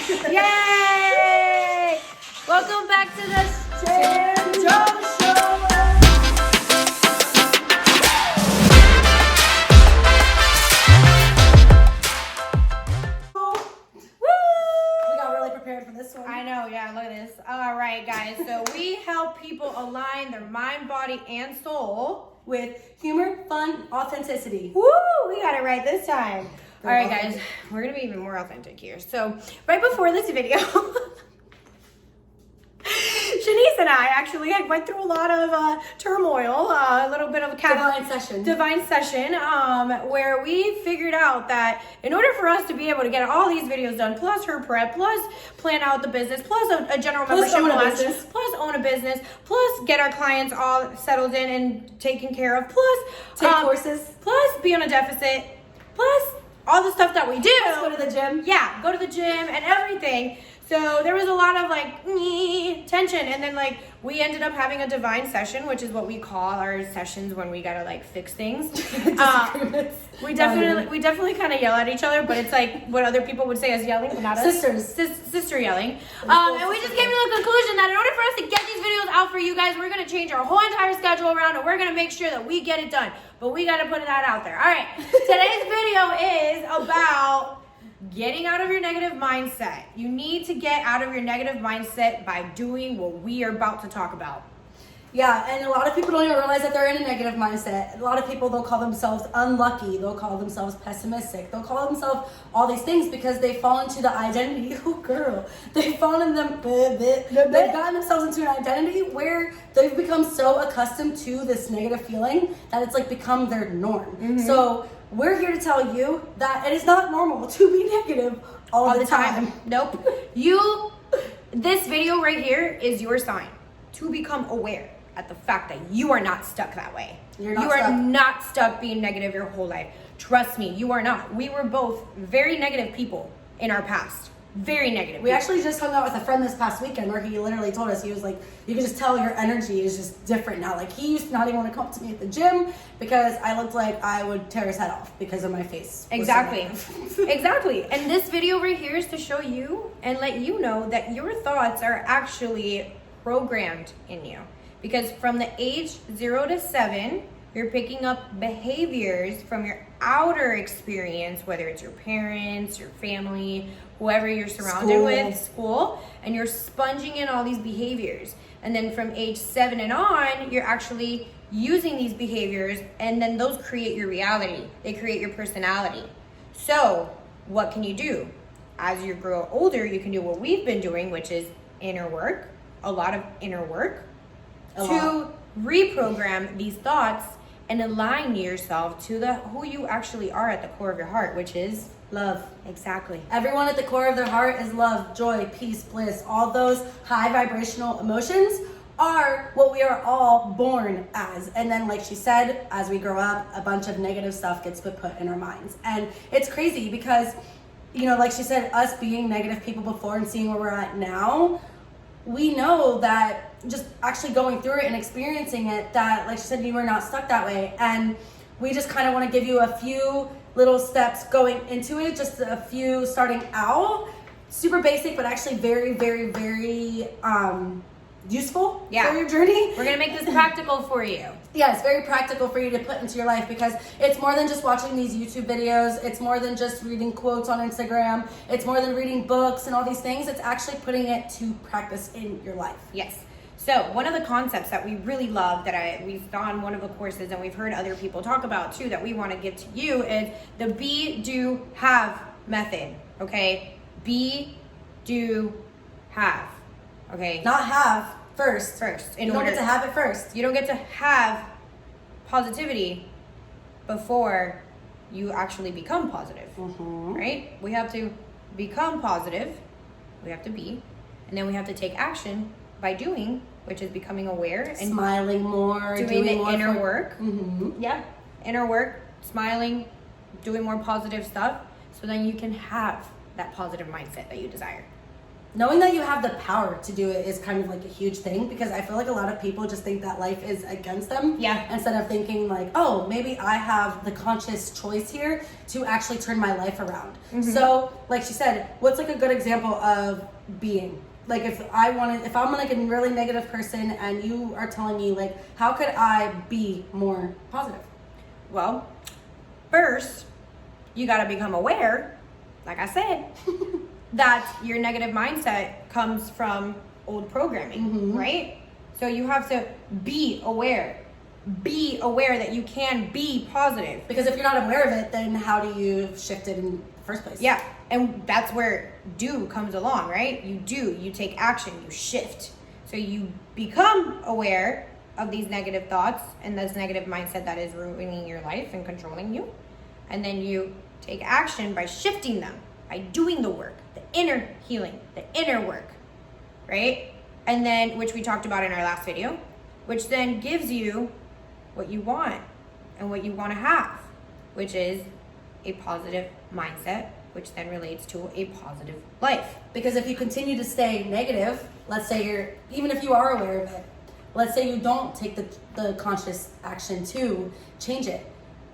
Yay! Welcome back to the Shay and Joe Show. We got really prepared for this one. I know, yeah, look at this. All right, guys. So we help people align their mind, body, and soul With humor, fun, authenticity. Woo! We got it right this time. All right, guys. We're going to be even more authentic here. So, right before this video, Shanice and I actually went through a lot of turmoil, a little bit of a divine session, where we figured out that in order for us to be able to get all these videos done, plus her prep, plus plan out the business, plus a general membership launch, plus own a business, plus get our clients all settled in and taken care of, plus take courses, plus be on a deficit, plus all the stuff that we do. Let's go to the gym. Yeah, go to the gym and everything. So there was a lot of tension, and then we ended up having a divine session, which is what we call our sessions when we gotta fix things. We definitely kind of yell at each other, but it's like what other people would say as yelling, but not us. Sister yelling. And we just came to the conclusion that in order for us to get these videos out for you guys, we're gonna change our whole entire schedule around, and we're gonna make sure that we get it done. But we gotta put that out there. All right. Today's video is about getting out of your negative mindset. You need to get out of your negative mindset by doing what we are about to talk about. Yeah, and a lot of people don't even realize that they're in a negative mindset. A lot of people, they'll call themselves unlucky. They'll call themselves pessimistic. They'll call themselves all these things because they fall into the identity. Oh, girl. They've gotten themselves into an identity where they've become so accustomed to this negative feeling that it's become their norm. Mm-hmm. So we're here to tell you that it is not normal to be negative all the time. Nope. This video right here is your sign to become aware at the fact that you are not stuck that way. You are not stuck being negative your whole life. Trust me, you are not. We were both very negative people in our past. Very negative. We actually just hung out with a friend this past weekend where he literally told us, he was like, you can just tell your energy is just different now. He used to not even want to come up to me at the gym because I looked like I would tear his head off because of my face. Exactly. Exactly. And this video right here is to show you and let you know that your thoughts are actually programmed in you. Because from the age 0 to 7, you're picking up behaviors from your outer experience, whether it's your parents, your family, whoever you're surrounded with, school, and you're sponging in all these behaviors. And then from age 7 and on, you're actually using these behaviors, and then those create your reality. They create your personality. So what can you do? As you grow older, you can do what we've been doing, which is inner work, a lot of inner work, to reprogram these thoughts and align yourself to who you actually are at the core of your heart, which is love. Exactly. Everyone at the core of their heart is love, joy, peace, bliss. All those high vibrational emotions are what we are all born as. And then, like she said, as we grow up, a bunch of negative stuff gets put in our minds. And it's crazy because, like she said, us being negative people before and seeing where we're at now, we know that just actually going through it and experiencing it, that, like she said, you were not stuck that way. And we just kind of want to give you a few little steps going into it, just a few starting out. Super basic, but actually very, very, very useful for your journey. We're going to make this practical for you. Yeah, it's very practical for you to put into your life because it's more than just watching these YouTube videos. It's more than just reading quotes on Instagram. It's more than reading books and all these things. It's actually putting it to practice in your life. Yes. So one of the concepts that we really love that we've done one of the courses and we've heard other people talk about too that we want to give to you is the be, do, have method. Okay? Be, do, have. Okay? Not have. First. You don't get to have it first. You don't get to have positivity before you actually become positive. Mm-hmm. Right? We have to become positive. We have to be. And then we have to take action by doing, which is becoming aware and smiling more, doing the more inner work. Mm-hmm. Yeah. Inner work, smiling, doing more positive stuff. So then you can have that positive mindset that you desire. knowing that you have the power to do it is kind of like a huge thing, because I feel like a lot of people just think that life is against them. Yeah. Instead of thinking like, oh, maybe I have the conscious choice here to actually turn my life around. So, like she said, what's like a good example of being? Like if I'm like a really negative person and you are telling me like, how could I be more positive? Well, first, you got to become aware, like I said, that your negative mindset comes from old programming, right? So you have to be aware. Be aware that you can be positive. Because if you're not aware of it, then how do you shift it in the first place? Yeah, and that's where do comes along, right? You take action, you shift. So you become aware of these negative thoughts and this negative mindset that is ruining your life and controlling you. And then you take action by shifting them, by doing the work, the inner healing, the inner work, right? And then, which we talked about in our last video, which then gives you what you want and what you want to have, which is a positive mindset, which then relates to a positive life. Because if you continue to stay negative, let's say even if you are aware of it, let's say you don't take the conscious action to change it,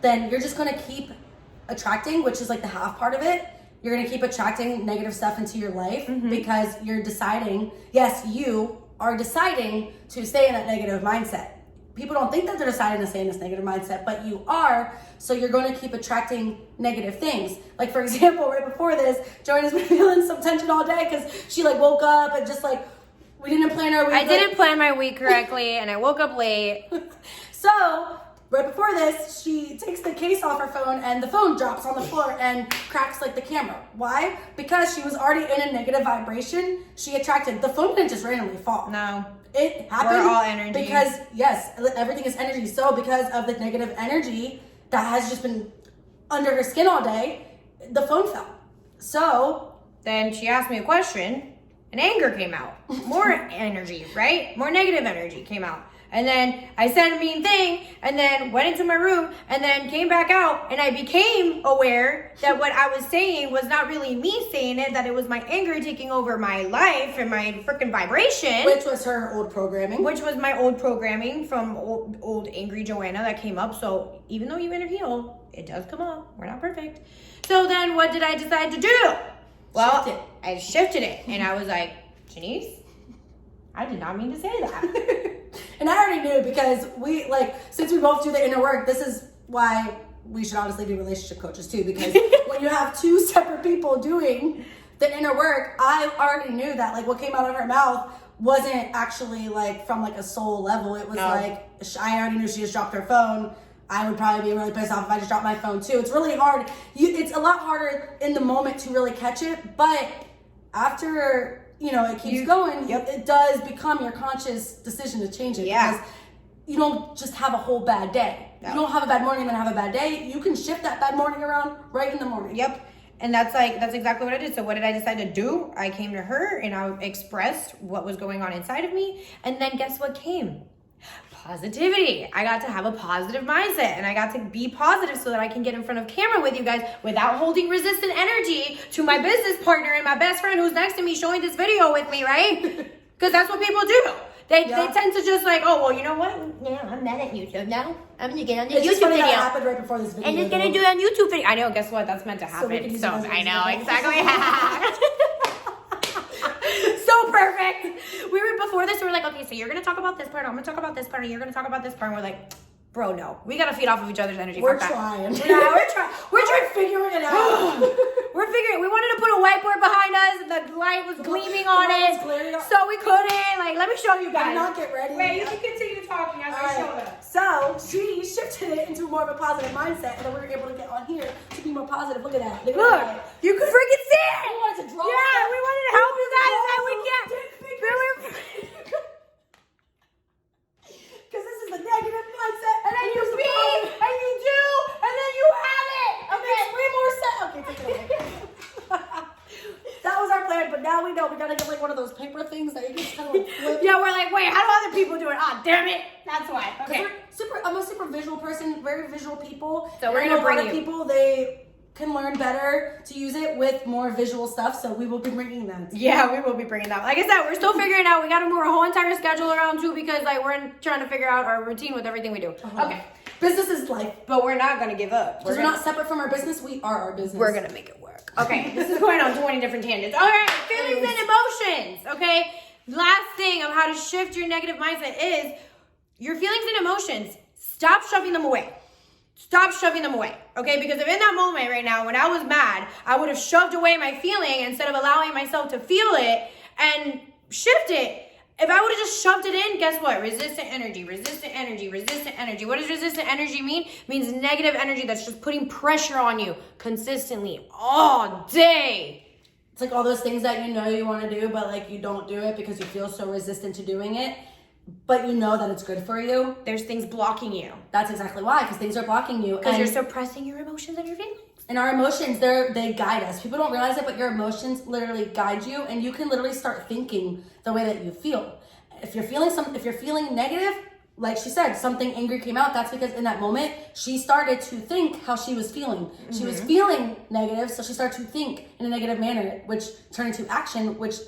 then you're just going to keep attracting, which is like the half part of it. You're going to keep attracting negative stuff into your life because you're deciding, yes, you are deciding to stay in that negative mindset. People don't think that they're deciding to stay in this negative mindset, but you are, so you're going to keep attracting negative things. Like, for example, right before this, Joanna's been feeling some tension all day because she like woke up and just like, we didn't plan our week. I didn't plan my week correctly and I woke up late. So, right before this, she takes the case off her phone and the phone drops on the floor and cracks like the camera. Why? Because she was already in a negative vibration. She attracted, the phone didn't just randomly fall. No. It happened. We're all energy. Because, yes, everything is energy. So, because of the negative energy that has just been under her skin all day, the phone fell. So, then she asked me a question and anger came out. More energy, right? More negative energy came out. And then I said a mean thing and then went into my room and then came back out and I became aware that what I was saying was not really me saying it, that it was my anger taking over my life and my freaking vibration. Which was her old programming. Which was my old programming from old angry Joanna that came up. So even though you inner heal, it does come up. We're not perfect. So then what did I decide to do? Well, I shifted it and I was like, Janice, I did not mean to say that. And I already knew because since we both do the inner work, this is why we should honestly be relationship coaches too. Because when you have two separate people doing the inner work, I already knew that like what came out of her mouth wasn't actually like from like a soul level. It was like, I already knew she just dropped her phone. I would probably be really pissed off if I just dropped my phone too. It's really hard. It's a lot harder in the moment to really catch it. But after it keeps going, it does become your conscious decision to change it. Yeah. Because you don't just have a whole bad day. No. You don't have a bad morning and then have a bad day. You can shift that bad morning around right in the morning. Yep. And that's exactly what I did. So what did I decide to do? I came to her and I expressed what was going on inside of me. And then guess what came? Positivity. I got to have a positive mindset and I got to be positive so that I can get in front of camera with you guys without holding resistant energy to my business partner and my best friend who's next to me showing this video with me, right? Because that's what people do. They tend to just like, oh, well, you know what? Yeah, I'm mad at YouTube now. I'm going to get on the YouTube video. That happened right before this video. And it's going to do a YouTube video. I know, guess what? That's meant to happen. So I know, exactly. So perfect. Before this, we were like, okay, so you're going to talk about this part, I'm going to talk about this part, and you're going to talk about this part. And we're like, bro, no. We got to feed off of each other's energy. We're trying. Yeah, we're trying. We're trying figuring it out. We're figuring. We wanted to put a whiteboard behind us, and the light was gleaming on it. So we couldn't. Like, let me show you guys. Did not get ready. Wait, you can continue talking as I show them. So she shifted it into more of a positive mindset, and then we were able to get on here to be more positive. Look at that. Look, you can freaking see it. We wanted to draw. Yeah, we wanted to help you guys, and we can't. Because this is the negative mindset, and then you be, and you do, and then you have it. Okay, 3 more sets. Okay, take it away. That was our plan, but now we know we gotta get like one of those paper things that you can kind of like flip. Yeah, we're like, wait, how do other people do it? Ah, damn it. That's why. Okay. I'm a super visual person, very visual people. So we're gonna bring a lot of people, they can learn better to use it with more visual stuff. So we will be bringing that. Yeah, we will be bringing that. Like I said, we're still figuring out. We got to move our whole entire schedule around too because like we're trying to figure out our routine with everything we do. Okay. Business is life. But we're not going to give up. Because we're not separate from our business. We are our business. We're going to make it work. Okay. This is going on 20 different tangents. All right. Feelings and emotions. Okay. Last thing of how to shift your negative mindset is your feelings and emotions. Stop shoving them away. Stop shoving them away, okay? Because if in that moment right now, when I was mad, I would have shoved away my feeling instead of allowing myself to feel it and shift it. If I would have just shoved it in, guess what? Resistant energy, resistant energy, resistant energy. What does resistant energy mean? It means negative energy that's just putting pressure on you consistently all day. It's like all those things that you know you want to do, but like you don't do it because you feel so resistant to doing it. But you know that it's good for you. There's things blocking you. That's exactly why, because things are blocking you. Because you're suppressing your emotions and your feelings. And our emotions, they guide us. People don't realize it, but your emotions literally guide you, and you can literally start thinking the way that you feel. If you're feeling negative, like she said, something angry came out. That's because in that moment, she started to think how she was feeling. Mm-hmm. She was feeling negative, so she started to think in a negative manner, which turned into action, which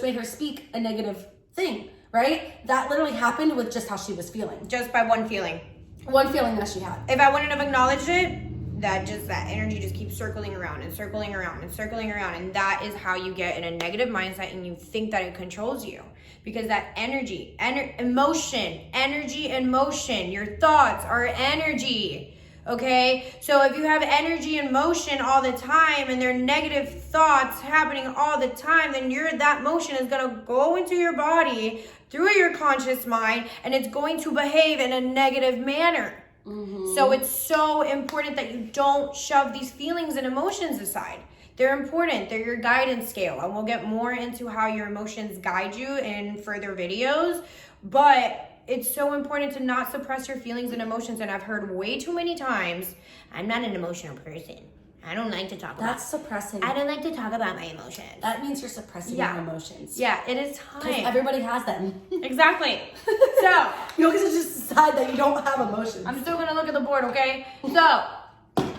made her speak a negative thing. Right? That literally happened with just how she was feeling. Just by one feeling. One feeling that she had. If I wouldn't have acknowledged it, that energy just keeps circling around and circling around and circling around. And that is how you get in a negative mindset and you think that it controls you. Because that energy, emotion, energy and motion, your thoughts are energy. Okay, so if you have energy and motion all the time and there are negative thoughts happening all the time, then that motion is going to go into your body through your conscious mind and it's going to behave in a negative manner. Mm-hmm. So it's so important that you don't shove these feelings and emotions aside. They're important. They're your guidance scale. And we'll get more into how your emotions guide you in further videos. But it's so important to not suppress your feelings and emotions. And I've heard way too many times, I'm not an emotional person. I don't like to talk about. That's suppressing. I don't like to talk about my emotions. That means you're suppressing your emotions. Yeah, it is time. Because everybody has them. Exactly. So you don't get to just decide that you don't have emotions. I'm still gonna look at the board, okay? So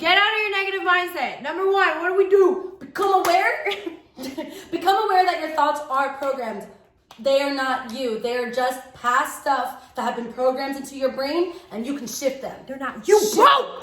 get out of your negative mindset. Number one, what do? Become aware. Become aware that your thoughts are programmed. They are not you. They are just past stuff that have been programmed into your brain, and you can shift them. They're not you, bro.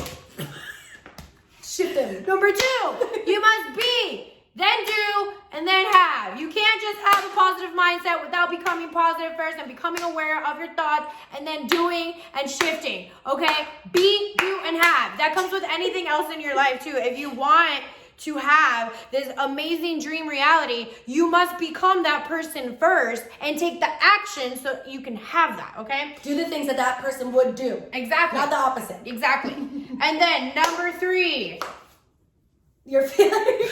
Shift them. Number two, you must be, then do, and then have. You can't just have a positive mindset without becoming positive first and becoming aware of your thoughts and then doing and shifting. Okay? Be, do, and have. That comes with anything else in your life too. If you want to have this amazing dream reality, you must become that person first and take the action so you can have that, okay? Do the things that person would do. Exactly. Not the opposite. Exactly. And then number three. Your feelings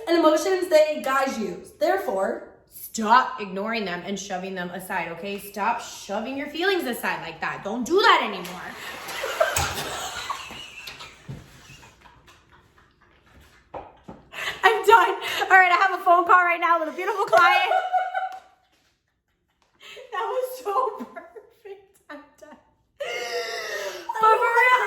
and emotions, they guide you. Therefore, stop ignoring them and shoving them aside, okay? Stop shoving your feelings aside like that. Don't do that anymore. I'm done. All right, I have a phone call right now with a beautiful client. That was so perfect. I'm done. But for real,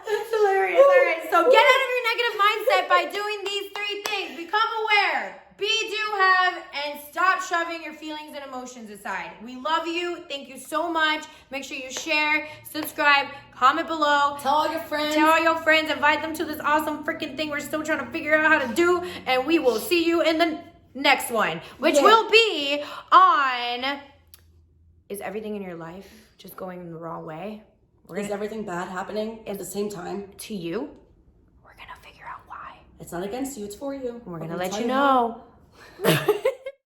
it's hilarious. All right, so get out of your negative mindset by doing these three things. Become aware, be, do, have, and stop shoving your feelings and emotions aside. We love you. Thank you so much. Make sure you share, subscribe, comment below. Tell all your friends. Tell all your friends. Invite them to this awesome freaking thing we're still trying to figure out how to do. And we will see you in the next one, which will be on, is everything in your life just going the wrong way? Is everything bad happening at the same time? To you? We're going to figure out why. It's not against you, it's for you. We're going to let you know.